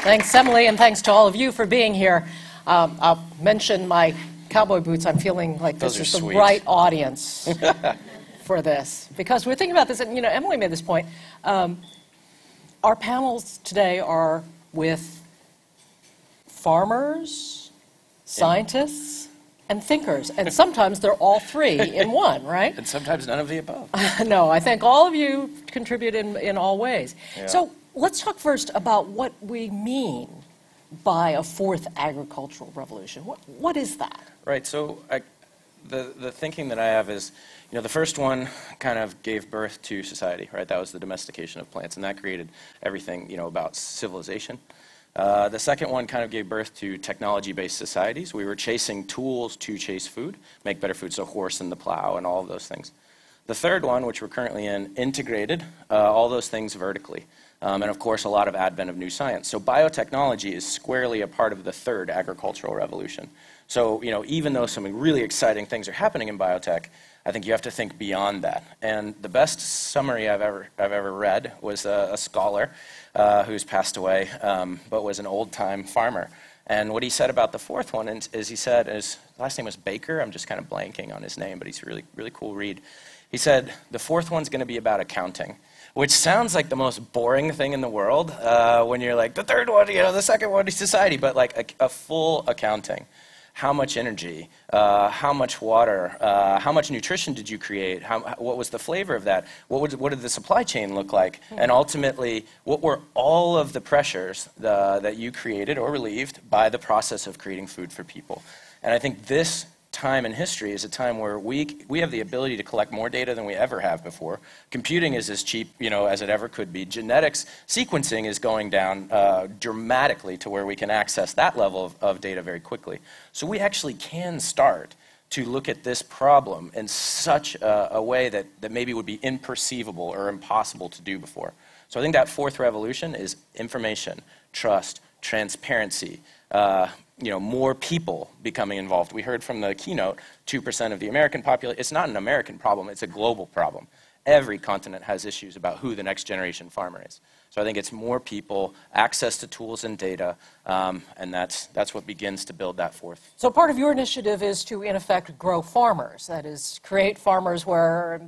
Thanks, Emily, and thanks to all of you for being here. I'll mention my cowboy boots. I'm feeling like this is the right audience for this. Because we're thinking about this, and Emily made this point. Our panels today are with farmers, scientists, and thinkers. And sometimes they're all three in one, right? And sometimes none of the above. No, I think all of you contribute in all ways. Yeah. So let's talk first about what we mean by a fourth agricultural revolution. What is that? Right, so the thinking that I have is, the first one kind of gave birth to society, right? That was the domestication of plants, and that created everything, about civilization. The second one kind of gave birth to technology-based societies. We were chasing tools to chase food, make better food, so horse and the plow and all of those things. The third one, which we're currently in, integrated all those things vertically. And of course, a lot of advent of new science. So biotechnology is squarely a part of the third agricultural revolution. So, even though some really exciting things are happening in biotech, I think you have to think beyond that. And the best summary I've ever read was a scholar who's passed away, but was an old-time farmer. And what he said about the fourth one is he said, his last name was Baker. I'm just kind of blanking on his name, but he's a really, really cool read. He said, the fourth one's going to be about accounting, which sounds like the most boring thing in the world when you're like, the third one, the second one is society, but like a full accounting. How much energy, how much water, how much nutrition did you create, what was the flavor of that, what did the supply chain look like, and ultimately, what were all of the pressures that you created or relieved by the process of creating food for people. And I think this time in history is a time where we have the ability to collect more data than we ever have before. Computing is as cheap, as it ever could be. Genetics sequencing is going down dramatically to where we can access that level of data very quickly. So we actually can start to look at this problem in such a way that maybe would be imperceivable or impossible to do before. So I think that fourth revolution is information, trust, transparency, more people becoming involved. We heard from the keynote, 2% of the American population. It's not an American problem, it's a global problem. Every continent has issues about who the next generation farmer is. So I think it's more people, access to tools and data, and that's what begins to build that fourth. So part of your initiative is to, in effect, grow farmers. That is, create farmers where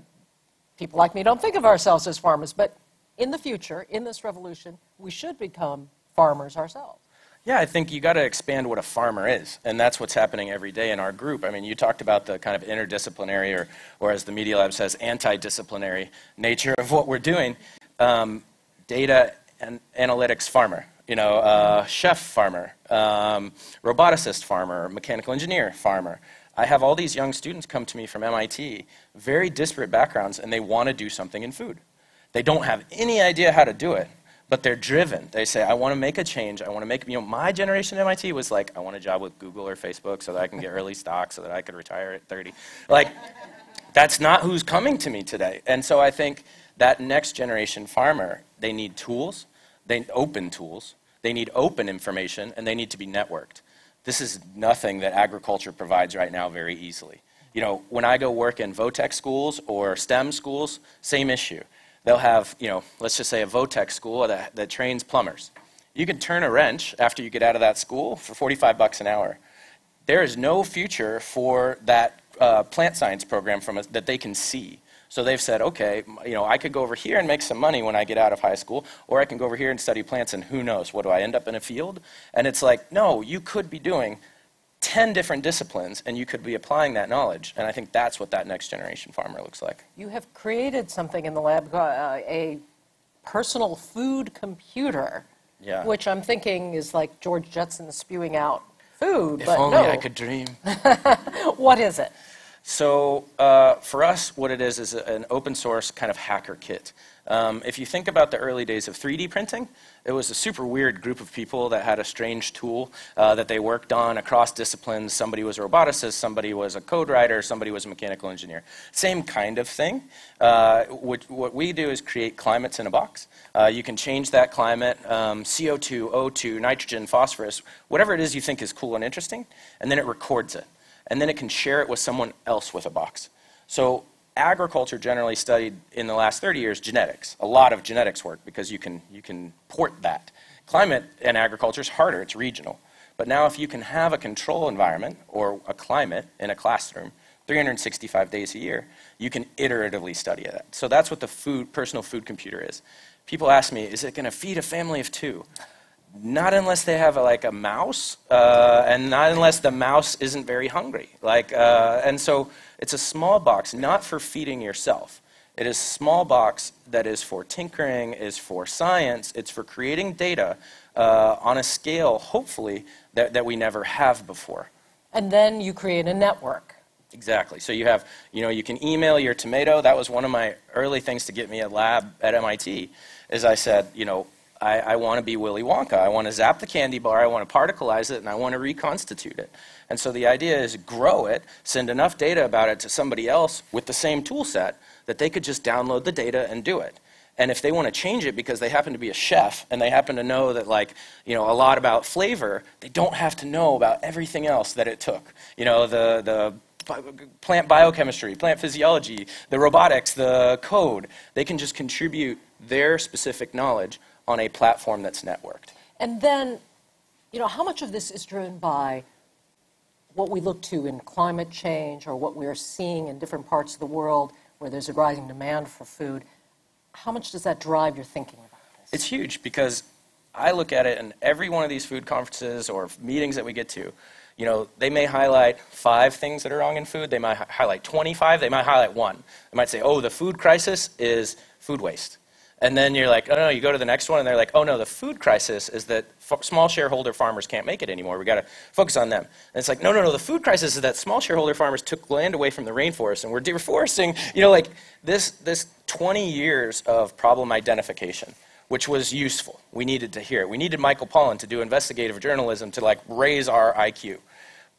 people like me don't think of ourselves as farmers, but in the future, in this revolution, we should become farmers ourselves. Yeah, I think you got to expand what a farmer is, and that's what's happening every day in our group. I mean, you talked about the kind of interdisciplinary, or as the Media Lab says, anti-disciplinary nature of what we're doing. Data and analytics farmer, chef farmer, roboticist farmer, mechanical engineer farmer. I have all these young students come to me from MIT, very disparate backgrounds, and they want to do something in food. They don't have any idea how to do it. But they're driven. They say, I want to make a change. I want to make, my generation at MIT was like, I want a job with Google or Facebook so that I can get early stock so that I could retire at 30. Like, that's not who's coming to me today. And so I think that next generation farmer, they need tools, they need open tools, they need open information, and they need to be networked. This is nothing that agriculture provides right now very easily. When I go work in VOTEC schools or STEM schools, same issue. They'll have, let's just say a VOTEC school that trains plumbers. You can turn a wrench after you get out of that school for 45 bucks an hour. There is no future for that plant science program that they can see. So they've said, okay, I could go over here and make some money when I get out of high school, or I can go over here and study plants, and who knows, what do I end up in a field? And it's like, no, you could be doing 10 different disciplines, and you could be applying that knowledge. And I think that's what that next generation farmer looks like. You have created something in the lab, a personal food computer, which I'm thinking is like George Jetson spewing out food. If only I could dream. What is it? So for us, what it is an open source kind of hacker kit. If you think about the early days of 3D printing, it was a super weird group of people that had a strange tool that they worked on across disciplines. Somebody was a roboticist, somebody was a code writer, somebody was a mechanical engineer. Same kind of thing. What we do is create climates in a box. You can change that climate, CO2, O2, nitrogen, phosphorus, whatever it is you think is cool and interesting, and then it records it. And then it can share it with someone else with a box. So agriculture generally studied in the last 30 years genetics, a lot of genetics work, because you can port that. Climate and agriculture is harder, it's regional. But now if you can have a control environment or a climate in a classroom 365 days a year, you can iteratively study it. So that's what the personal food computer is. People ask me, is it going to feed a family of 2? Not unless they have a mouse, and not unless the mouse isn't very hungry. And so it's a small box, not for feeding yourself. It is a small box that is for tinkering, is for science, it's for creating data on a scale, hopefully, that we never have before. And then you create a network. Exactly. So you have, you can email your tomato. That was one of my early things to get me a lab at MIT, is I said, I want to be Willy Wonka. I want to zap the candy bar, I want to particleize it, and I want to reconstitute it. And so the idea is grow it, send enough data about it to somebody else with the same tool set that they could just download the data and do it. And if they want to change it because they happen to be a chef and they happen to know that a lot about flavor, they don't have to know about everything else that it took. The plant biochemistry, plant physiology, the robotics, the code. They can just contribute their specific knowledge on a platform that's networked. And then, how much of this is driven by what we look to in climate change or what we're seeing in different parts of the world where there's a rising demand for food? How much does that drive your thinking about this? It's huge, because I look at it in every one of these food conferences or meetings that we get to. They may highlight 5 things that are wrong in food. They might highlight 25. They might highlight 1. They might say, oh, the food crisis is food waste. And then you're like, oh, no, you go to the next one, and they're like, oh, no, the food crisis is that small shareholder farmers can't make it anymore. We've got to focus on them. And it's like, no, the food crisis is that small shareholder farmers took land away from the rainforest, and we're deforesting. This 20 years of problem identification, which was useful. We needed to hear it. We needed Michael Pollan to do investigative journalism to, raise our IQ.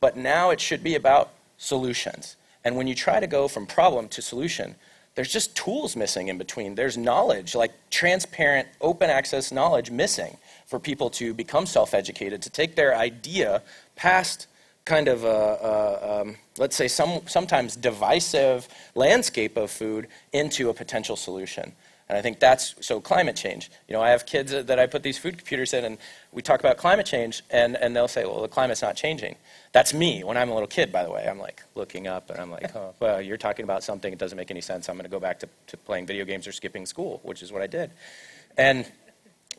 But now it should be about solutions. And when you try to go from problem to solution, there's just tools missing in between. There's knowledge, transparent, open access knowledge missing for people to become self-educated, to take their idea past kind of let's say, sometimes divisive landscape of food into a potential solution. And I think so climate change. I have kids that I put these food computers in, and we talk about climate change, and they'll say, well, the climate's not changing. That's me when I'm a little kid, by the way. I'm looking up, and I'm like, oh, well, you're talking about something that doesn't make any sense. I'm going to go back to playing video games or skipping school, which is what I did.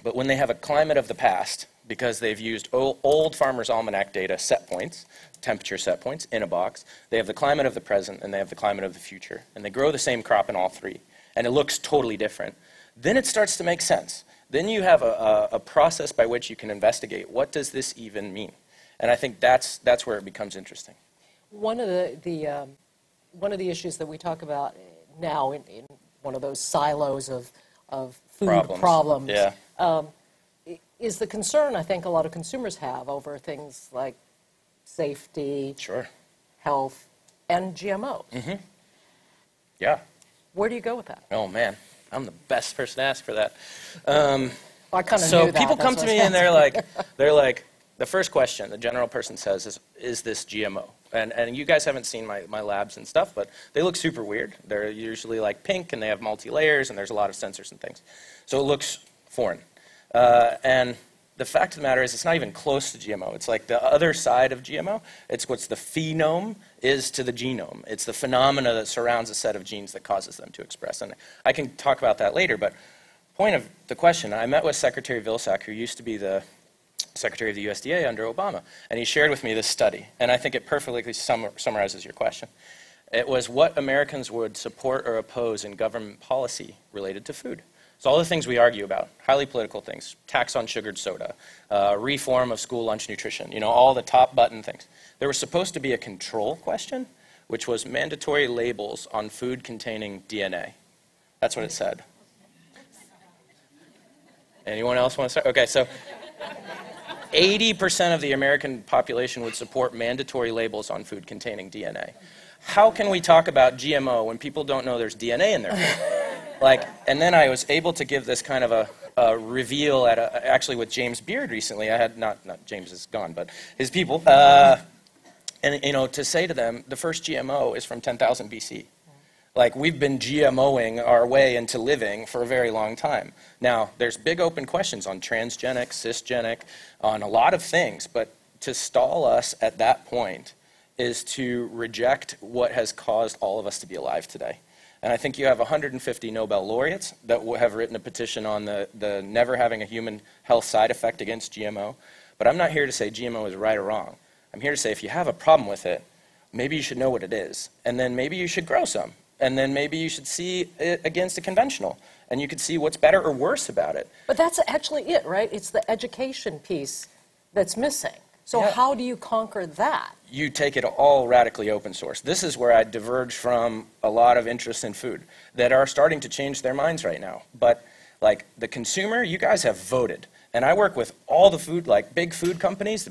But when they have a climate of the past, because they've used old Farmer's Almanac data, set points, temperature set points, in a box, they have the climate of the present, and they have the climate of the future. And they grow the same crop in all 3. And it looks totally different. Then it starts to make sense. Then you have a process by which you can investigate, what does this even mean? And I think that's where it becomes interesting. One of the issues that we talk about now in one of those silos of food problems yeah. Is the concern I think a lot of consumers have over things like safety, sure, health, and GMOs. Mm-hmm. Yeah. Where do you go with that? Oh, man. I'm the best person to ask for that. I kind of so knew that. People come to me and they're like, the first question the general person says is this GMO? And you guys haven't seen my labs and stuff, but they look super weird. They're usually pink, and they have multi-layers, and there's a lot of sensors and things. So it looks foreign. And the fact of the matter is it's not even close to GMO. It's like the other side of GMO. It's what's the phenome is to the genome. It's the phenomena that surrounds a set of genes that causes them to express. And I can talk about that later, but point of the question, I met with Secretary Vilsack, who used to be the Secretary of the USDA under Obama, and he shared with me this study, and I think it perfectly summarizes your question. It was what Americans would support or oppose in government policy related to food. So all the things we argue about, highly political things, tax on sugared soda, reform of school lunch nutrition, all the top button things. There was supposed to be a control question, which was mandatory labels on food containing DNA. That's what it said. Anyone else want to start? Okay, so 80% of the American population would support mandatory labels on food containing DNA. How can we talk about GMO when people don't know there's DNA in their food? And then I was able to give this kind of a reveal actually with James Beard recently. I had, not James is gone, but his people. And to say to them, the first GMO is from 10,000 BC. Like, we've been GMOing our way into living for a very long time. Now, there's big open questions on transgenic, cisgenic, on a lot of things, but to stall us at that point is to reject what has caused all of us to be alive today. And I think you have 150 Nobel laureates that have written a petition on the never having a human health side effect against GMO. But I'm not here to say GMO is right or wrong. I'm here to say if you have a problem with it, maybe you should know what it is. And then maybe you should grow some. And then maybe you should see it against a conventional. And you could see what's better or worse about it. But that's actually it, right? It's the education piece that's missing. So yeah. How do you conquer that? You take it all radically open source. This is where I diverge from a lot of interests in food that are starting to change their minds right now. But like the consumer, you guys have voted. And I work with all the food, like big food companies,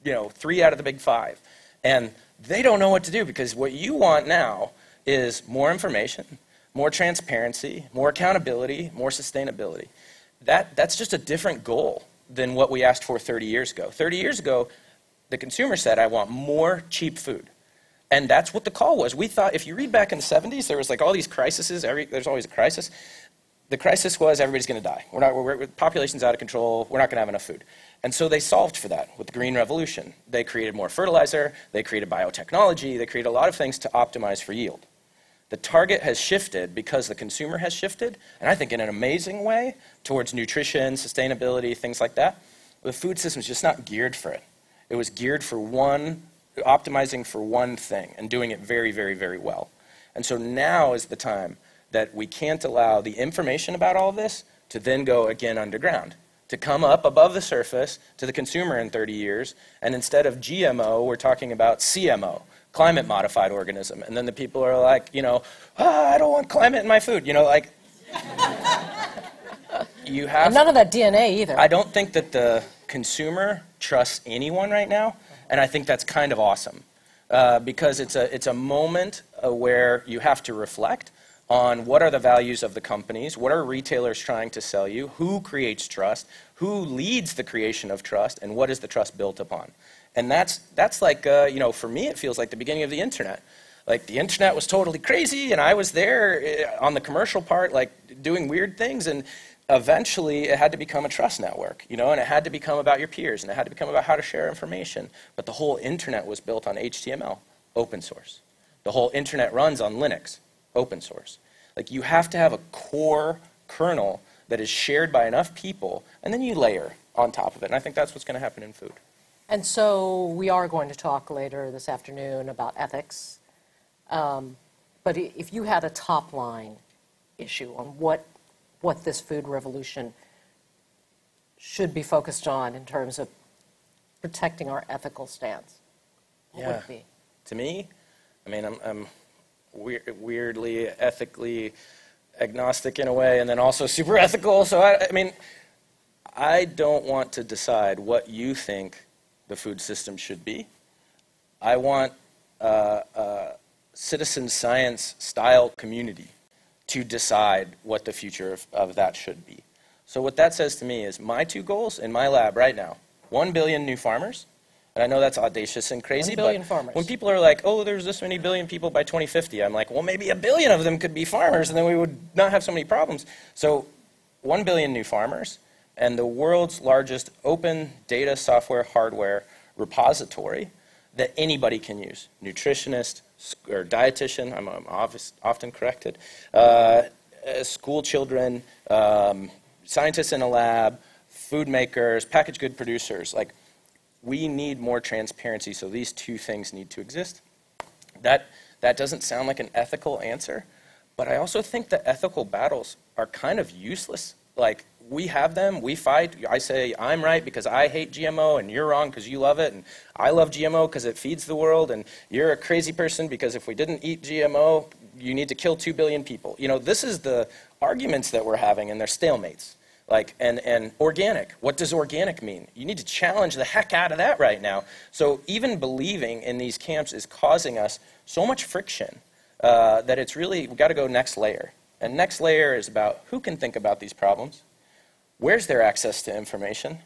3 out of the big 5. And they don't know what to do because what you want now is more information, more transparency, more accountability, more sustainability. That's just a different goal than what we asked for 30 years ago. 30 years ago, the consumer said, I want more cheap food. And that's what the call was. We thought, if you read back in the 70s, there was like all these crises. There's always a crisis. The crisis was everybody's going to die. Population's out of control. We're not going to have enough food. And so they solved for that with the Green Revolution. They created more fertilizer. They created biotechnology. They created a lot of things to optimize for yield. The target has shifted because the consumer has shifted, and I think in an amazing way, towards nutrition, sustainability, things like that. The food system is just not geared for it. It was geared for optimizing for one thing and doing it very, very, very well. And so now is the time that we can't allow the information about all of this to then go again underground, to come up above the surface to the consumer in 30 years, and instead of GMO, we're talking about CMO. Climate modified organism. And then the people are like, I don't want climate in my food. You have and none of that DNA either. I don't think that the consumer trusts anyone right now, and I think that's kind of awesome because it's a moment where you have to reflect on what are the values of the companies, what are retailers trying to sell you, who creates trust, who leads the creation of trust, and what is the trust built upon. And that's like, for me, it feels like the beginning of the internet. Like, the internet was totally crazy, and I was there on the commercial part, like, doing weird things, and eventually it had to become a trust network, and it had to become about your peers, and it had to become about how to share information. But the whole internet was built on HTML, open source. The whole internet runs on Linux, open source. Like, you have to have a core kernel that is shared by enough people, and then you layer on top of it. And I think that's what's going to happen in food. And so we are going to talk later this afternoon about ethics. But if you had a top-line issue on what this food revolution should be focused on in terms of protecting our ethical stance, what would it be? To me, I mean, I'm weirdly ethically agnostic in a way, and then also super ethical. So, I don't want to decide what you think the food system should be. I want a citizen science style community to decide what the future of that should be. So what that says to me is my 2 goals in my lab right now, 1 billion new farmers, and I know that's audacious and crazy, 1 billion but farmers. When people are like, oh, there's this many billion people by 2050, I'm like, well, maybe 1 billion of them could be farmers, and then we would not have so many problems. So 1 billion new farmers, and the world's largest open data, software, hardware repository that anybody can use. Nutritionist or dietitian, I'm often corrected, school children, scientists in a lab, food makers, packaged good producers. Like, we need more transparency, so these 2 things need to exist. That doesn't sound like an ethical answer, but I also think that ethical battles are kind of useless. Like, we have them, we fight. I say I'm right because I hate GMO, and you're wrong because you love it, and I love GMO because it feeds the world, and you're a crazy person because if we didn't eat GMO, you need to kill 2 billion people. This is the arguments that we're having, and they're stalemates. Like, and organic, what does organic mean? You need to challenge the heck out of that right now. So even believing in these camps is causing us so much friction that it's really, we've got to go next layer. And next layer is about who can think about these problems, where's their access to information,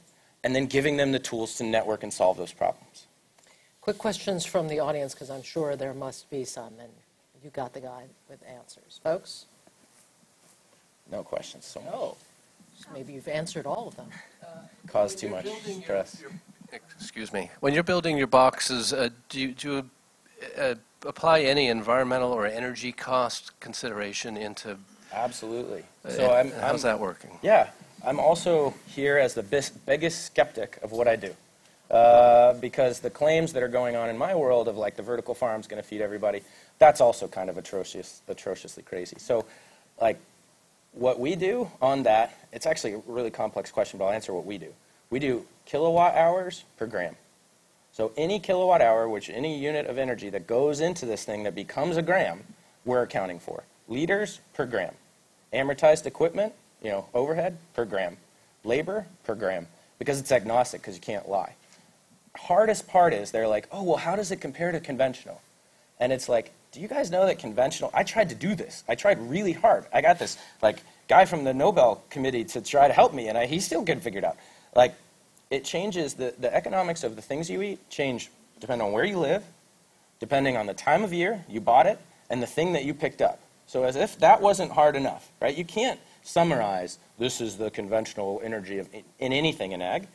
and then giving them the tools to network and solve those problems. Quick questions from the audience, because I'm sure there must be some, and You got the guy with answers. Folks? No questions. So No. Maybe you've answered all of them. Cause too much stress. Excuse me. When you're building your boxes, do you apply any environmental or energy cost consideration into? Absolutely. So how's that working? Yeah, I'm also here as the biggest skeptic of what I do, because the claims that are going on in my world of like the vertical farm's going to feed everybody, that's also kind of atrociously crazy. So, like, what we do on that, it's actually a really complex question, but I'll answer what we do. We do kilowatt hours per gram. So any kilowatt hour, which any unit of energy that goes into this thing that becomes a gram, we're accounting for. Liters per gram. Amortized equipment, overhead per gram. Labor per gram. Because it's agnostic, because you can't lie. Hardest part is they're like, oh, well, how does it compare to conventional? And it's like, do you guys know that conventional, I tried to do this. I tried really hard. I got this guy from the Nobel Committee to try to help me, and he still couldn't figure it out. It changes, the economics of the things you eat change depending on where you live, depending on the time of year you bought it, and the thing that you picked up. So as if that wasn't hard enough, right? You can't summarize, this is the conventional energy in anything in ag.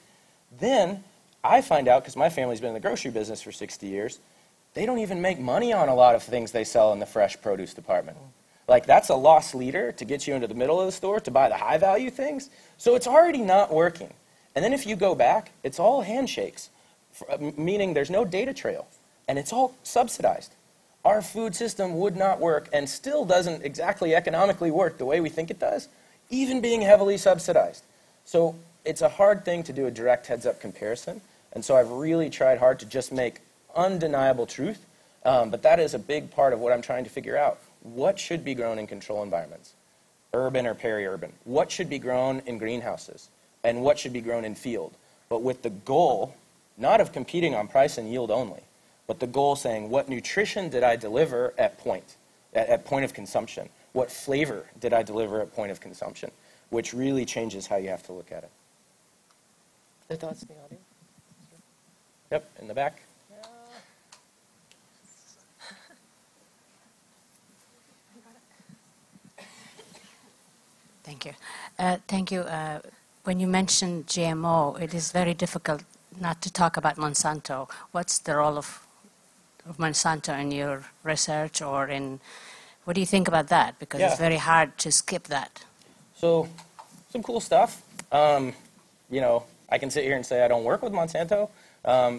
Then I find out, because my family's been in the grocery business for 60 years, they don't even make money on a lot of things they sell in the fresh produce department. That's a loss leader to get you into the middle of the store to buy the high-value things. So it's already not working. And then if you go back, it's all handshakes, meaning there's no data trail, and it's all subsidized. Our food system would not work and still doesn't exactly economically work the way we think it does, even being heavily subsidized. So it's a hard thing to do a direct heads-up comparison, and so I've really tried hard to just make undeniable truth, but that is a big part of what I'm trying to figure out. What should be grown in control environments, urban or peri-urban? What should be grown in greenhouses? And what should be grown in field? But with the goal, not of competing on price and yield only, but the goal saying, what nutrition did I deliver at point of consumption? What flavor did I deliver at point of consumption? Which really changes how you have to look at it. The thoughts in the audience? Yep, in the back. Thank you. Thank you. When you mentioned GMO, it is very difficult not to talk about Monsanto. What's the role of Monsanto in your research, or what do you think about that? Because it's very hard to skip that. So, some cool stuff. I can sit here and say I don't work with Monsanto.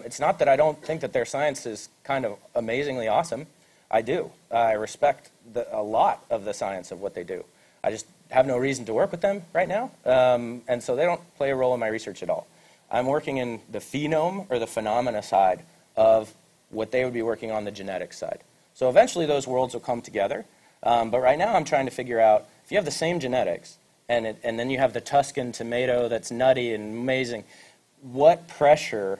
It's not that I don't think that their science is kind of amazingly awesome. I do. I respect a lot of the science of what they do. I just have no reason to work with them right now, and so they don't play a role in my research at all. I'm working in the phenome or the phenomena side of what they would be working on the genetics side. So eventually those worlds will come together, but right now I'm trying to figure out, if you have the same genetics, and then you have the Tuscan tomato that's nutty and amazing, what pressure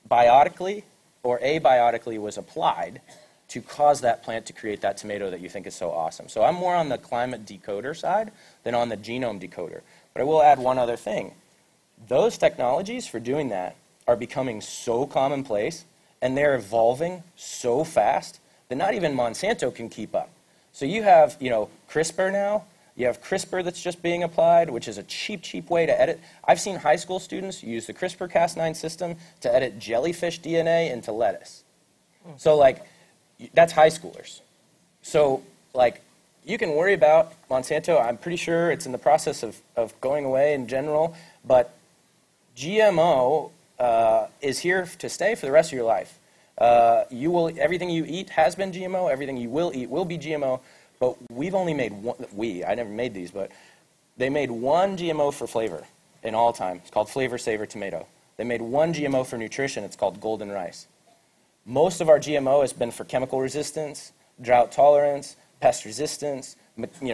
biotically or abiotically was applied to cause that plant to create that tomato that you think is so awesome. So I'm more on the climate decoder side than on the genome decoder. But I will add one other thing. Those technologies for doing that are becoming so commonplace, and they're evolving so fast that not even Monsanto can keep up. So you have, CRISPR now. You have CRISPR that's just being applied, which is a cheap way to edit. I've seen high school students use the CRISPR-Cas9 system to edit jellyfish DNA into lettuce. So, that's high schoolers. So, you can worry about Monsanto. I'm pretty sure it's in the process of going away in general, but GMO is here to stay for the rest of your life. Everything you eat has been GMO. Everything you will eat will be GMO. But we've only made one. I never made these, but they made one GMO for flavor in all time. It's called Flavor Saver Tomato. They made one GMO for nutrition. It's called Golden Rice. Most of our GMO has been for chemical resistance, drought tolerance, pest resistance,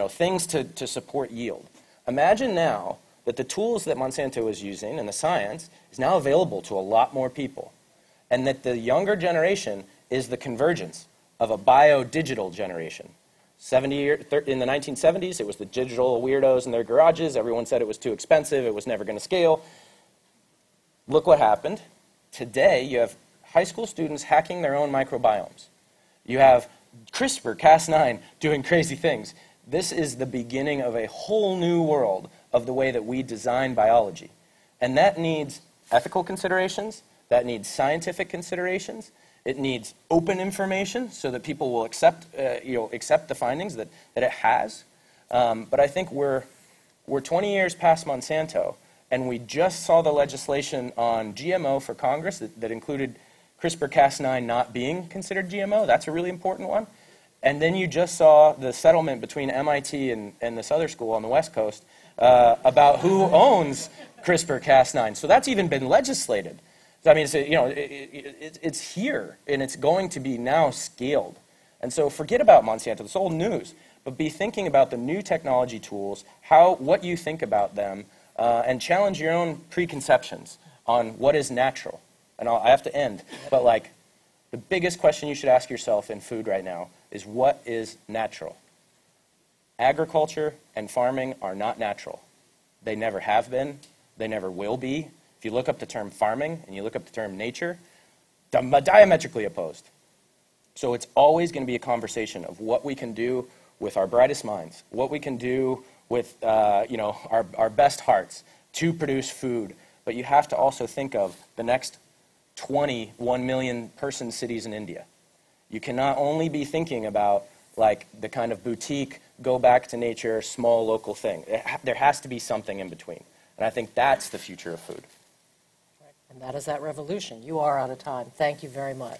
things to support yield. Imagine now that the tools that Monsanto is using and the science is now available to a lot more people, and that the younger generation is the convergence of a bio-digital generation. In the 1970s, it was the digital weirdos in their garages. Everyone said it was too expensive. It was never going to scale. Look what happened. Today, you have high school students hacking their own microbiomes. You have CRISPR-Cas9 doing crazy things. This is the beginning of a whole new world of the way that we design biology. And that needs ethical considerations, that needs scientific considerations, it needs open information so that people will accept the findings that it has. But I think we're 20 years past Monsanto, and we just saw the legislation on GMO for Congress that included CRISPR-Cas9 not being considered GMO. That's a really important one. And then you just saw the settlement between MIT and this other school on the West Coast about who owns CRISPR-Cas9. So that's even been legislated. So, I mean, it's here, and it's going to be now scaled. And so forget about Monsanto, it's old news, but be thinking about the new technology tools, what you think about them, and challenge your own preconceptions on what is natural. And I have to end, but like, the biggest question you should ask yourself in food right now is what is natural? Agriculture and farming are not natural. They never have been. They never will be. If you look up the term farming and you look up the term nature, diametrically opposed. So it's always going to be a conversation of what we can do with our brightest minds, what we can do with our best hearts to produce food. But you have to also think of the next 1 million person cities in India. You cannot only be thinking about like the kind of boutique, go back to nature, small local thing. There has to be something in between. And I think that's the future of food. And that is that revolution. You are out of time. Thank you very much.